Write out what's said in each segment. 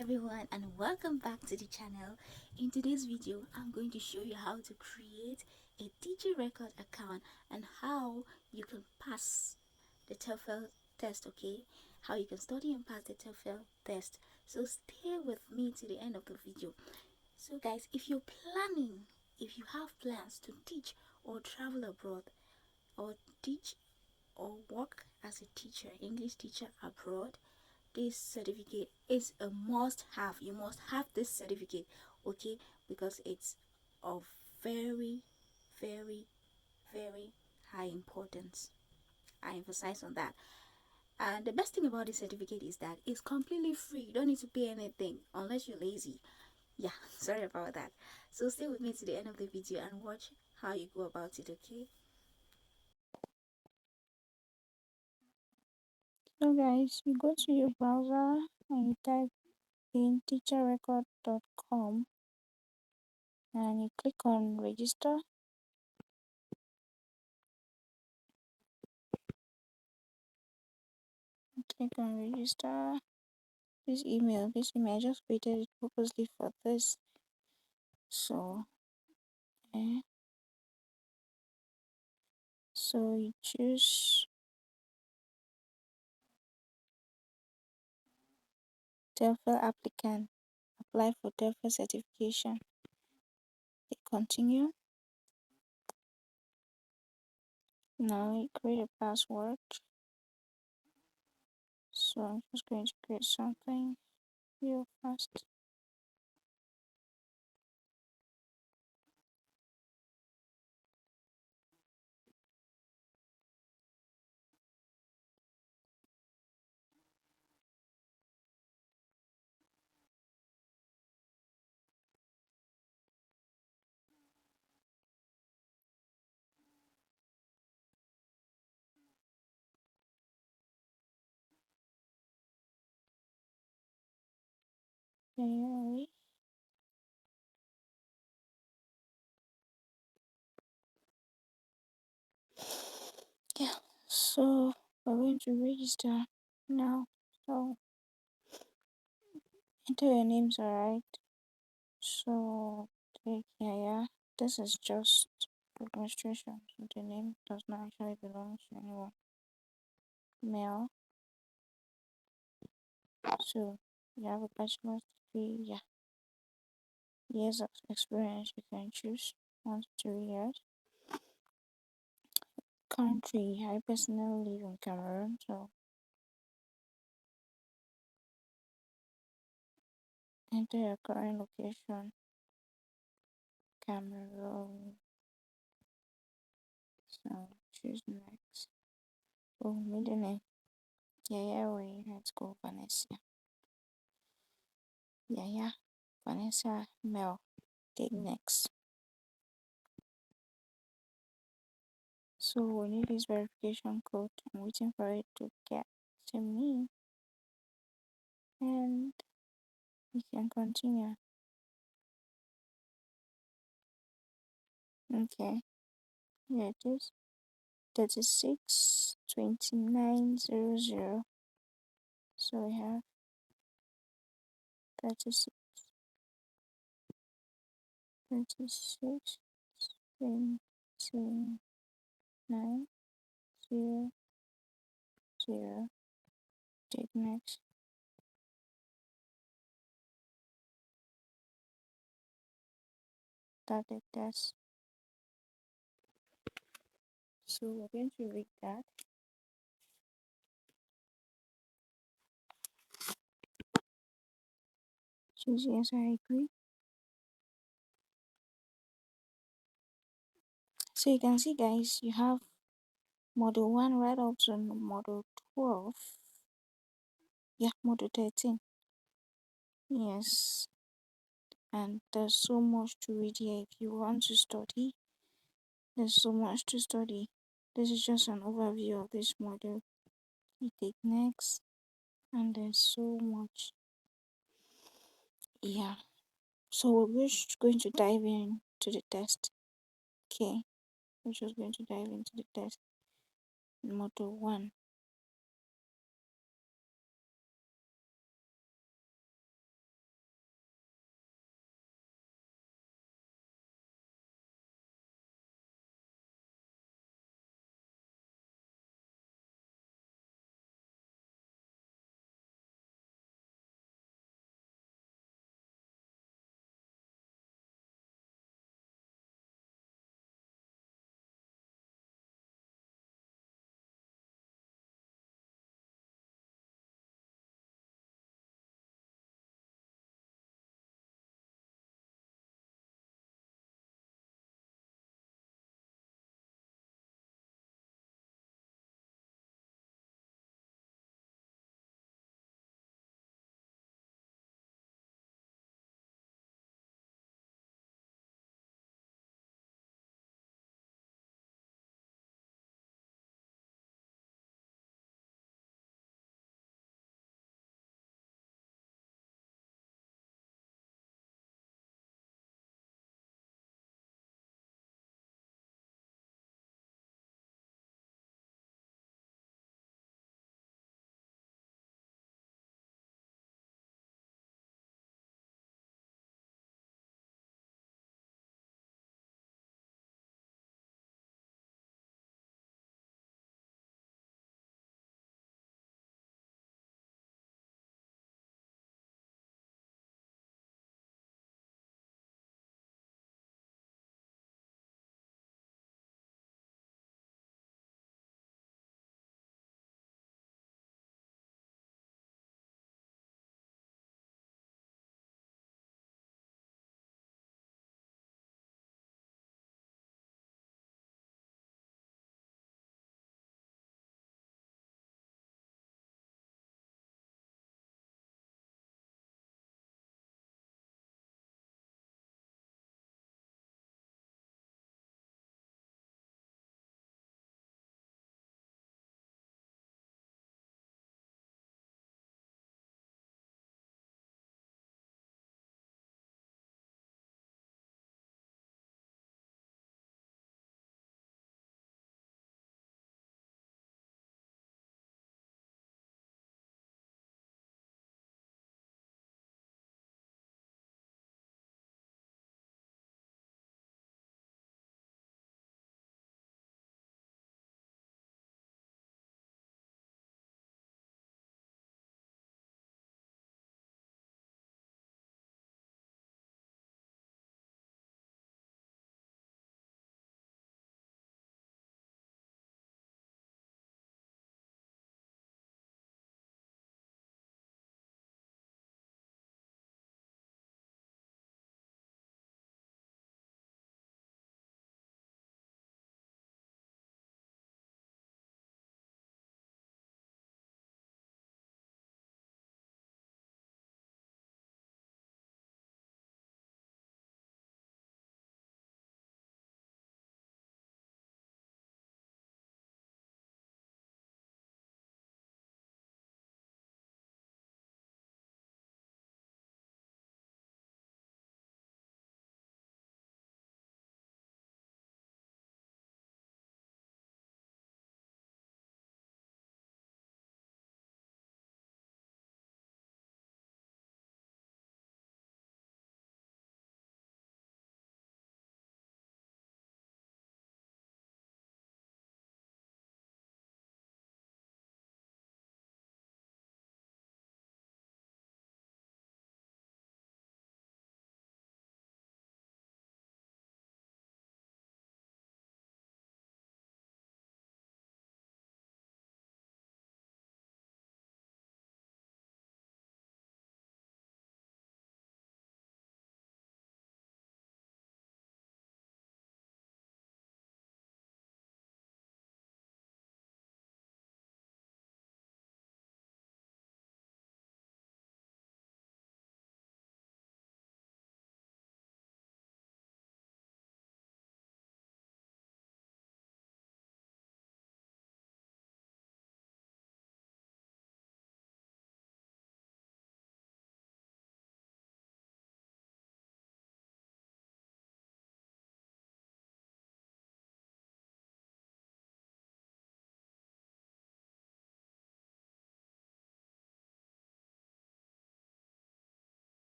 everyone, and welcome back to the channel. In today's video I'm going to show you how to create a TeacherRecord account and how you can pass the TEFL test. Okay, how you can study and pass the TEFL test. So stay with me to the end of the video. So guys, if you have plans to teach or travel abroad, or teach or work as a teacher, English teacher abroad, this certificate is a must have. You must have this certificate, okay, because it's of very, very, very high importance. I emphasize on that. And the best thing about this certificate is that it's completely free. You don't need to pay anything unless you're lazy. Yeah, sorry about that. So stay with me to the end of the video and watch how you go about it, okay? So guys, you go to your browser and you type in teacherrecord.com and you click on register. Click on register. This email I just created it purposely for this. So so you choose TEFL applicant, apply for TEFL certification. Hit continue. Now you create a password. So I'm just going to create something real fast. Okay, yeah, so we're going to register now. So enter your names, alright. So take yeah, this is just administration, so the name does not actually belong to anyone. Male. So you have a bachelor's degree, yeah. Years of experience you can choose 1 to 3 years. Country, I personally live in Cameroon, so enter your current location, Cameroon. So choose next. Oh, middle name. Yeah, wait, let's go Vanessa. Yeah, Vanessa Mel. Take next. So we need this verification code. I'm waiting for it to get to me. And we can continue. Okay, here it is. 362900. So we have 36 36 2900. Take next. Start the test. So we're going to read that. Choose yes, I agree. So you can see guys, you have model 1 right up to model 12. Yeah, model 13. Yes. And there's so much to read here. If you want to study, there's so much to study. This is just an overview of this model. You take next, and there's so much. Yeah. So we're just going to dive into the test. Okay. We're just going to dive into the test. Model 1.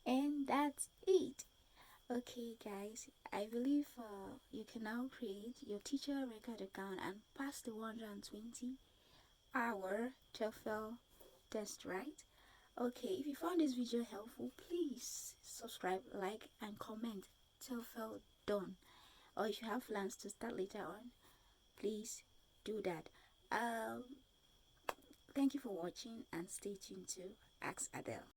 And that's it. Okay, guys, I believe you can now create your teacher record account and pass the 120-hour TEFL test, right? Okay, if you found this video helpful, please subscribe, like, and comment TEFL done. Or if you have plans to start later on, please do that. Thank you for watching and stay tuned to Ask Adele.